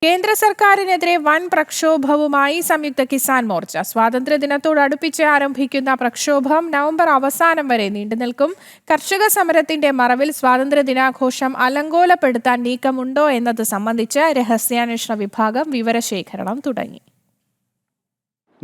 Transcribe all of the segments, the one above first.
കേന്ദ്ര സർക്കാരിനെതിരെ വൻ പ്രക്ഷോഭവുമായി സംയുക്ത കിസാൻ മോർച്ച. സ്വാതന്ത്ര്യദിനത്തോടടുപ്പിച്ച് ആരംഭിക്കുന്ന പ്രക്ഷോഭം നവംബർ അവസാനം വരെ നീണ്ടുനിൽക്കും. കർഷക സമരത്തിന്റെ മറവിൽ സ്വാതന്ത്ര്യദിനാഘോഷം അലങ്കോലപ്പെടുത്താൻ നീക്കമുണ്ടോ എന്നത് സംബന്ധിച്ച് രഹസ്യാന്വേഷണ വിഭാഗം വിവരശേഖരണം തുടങ്ങി.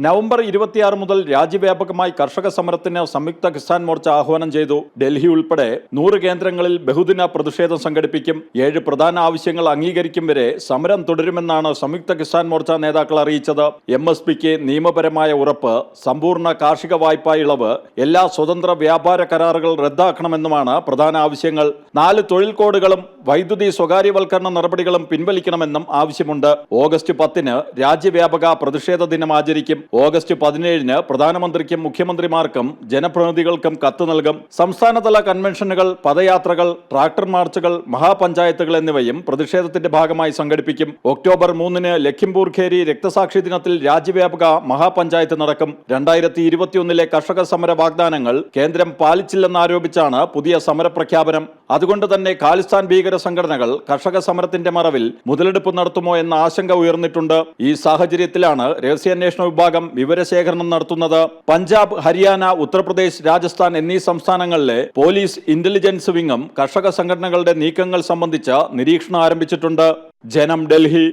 നവംബർ 26 മുതൽ രാജ്യവ്യാപകമായി കർഷക സമരത്തിന് സംയുക്ത കിസാൻ മോർച്ച ആഹ്വാനം ചെയ്തു. ഡൽഹി ഉൾപ്പെടെ 100 കേന്ദ്രങ്ങളിൽ ബഹുദിന പ്രതിഷേധം സംഘടിപ്പിക്കും. 7 പ്രധാന ആവശ്യങ്ങൾ അംഗീകരിക്കും വരെ സമരം തുടരുമെന്നാണ് സംയുക്ത കിസാൻ മോർച്ച നേതാക്കൾ അറിയിച്ചത്. MSPക്ക് നിയമപരമായ ഉറപ്പ്, സമ്പൂർണ്ണ കാർഷിക വായ്പാ ഇളവ്, എല്ലാ സ്വതന്ത്ര വ്യാപാര കരാറുകൾ റദ്ദാക്കണമെന്നുമാണ് പ്രധാന ആവശ്യങ്ങൾ. 4 തൊഴിൽ കോഡുകളും വൈദ്യുതി സ്വകാര്യവൽക്കരണ നടപടികളും പിൻവലിക്കണമെന്നും ആവശ്യമുണ്ട്. ഓഗസ്റ്റ് 10 രാജ്യവ്യാപക പ്രതിഷേധ ദിനം ആചരിക്കും. ഓഗസ്റ്റ് 17 പ്രധാനമന്ത്രിക്കും മുഖ്യമന്ത്രിമാർക്കും ജനപ്രതിനിധികൾക്കും കത്ത് നൽകും. സംസ്ഥാനതല കൺവെൻഷനുകൾ, പദയാത്രകൾ, ട്രാക്ടർ മാർച്ചുകൾ, മഹാപഞ്ചായത്തുകൾ എന്നിവയും പ്രതിഷേധത്തിന്റെ ഭാഗമായി സംഘടിപ്പിക്കും. ഒക്ടോബർ 3 ലഖിംപൂർ ഖേരി രക്തസാക്ഷി ദിനത്തിൽ രാജ്യവ്യാപക മഹാപഞ്ചായത്ത് നടക്കും. 2021 കർഷക സമര വാഗ്ദാനങ്ങൾ കേന്ദ്രം പാലിച്ചില്ലെന്നാരോപിച്ചാണ് പുതിയ സമരപ്രഖ്യാപനം. അതുകൊണ്ട് തന്നെ ഖാലിസ്ഥാൻ ഭീകര സംഘടനകൾ കർഷക സമരത്തിന്റെ മറവിൽ മുതലെടുപ്പ് നടത്തുമോ എന്ന ആശങ്ക ഉയർന്നിട്ടുണ്ട്. ഈ സാഹചര്യത്തിലാണ് രഹസ്യാന്വേഷണ വിഭാഗം വിവരശേഖരണം നടത്തുന്നത്. പഞ്ചാബ്, ഹരിയാന, ഉത്തർപ്രദേശ്, രാജസ്ഥാൻ എന്നീ സംസ്ഥാനങ്ങളിലെ പോലീസ് ഇന്റലിജൻസ് വിങ്ങും കർഷക സംഘടനകളുടെ നീക്കങ്ങൾ സംബന്ധിച്ച് നിരീക്ഷണം ആരംഭിച്ചിട്ടുണ്ട്. ജനം, ഡൽഹി.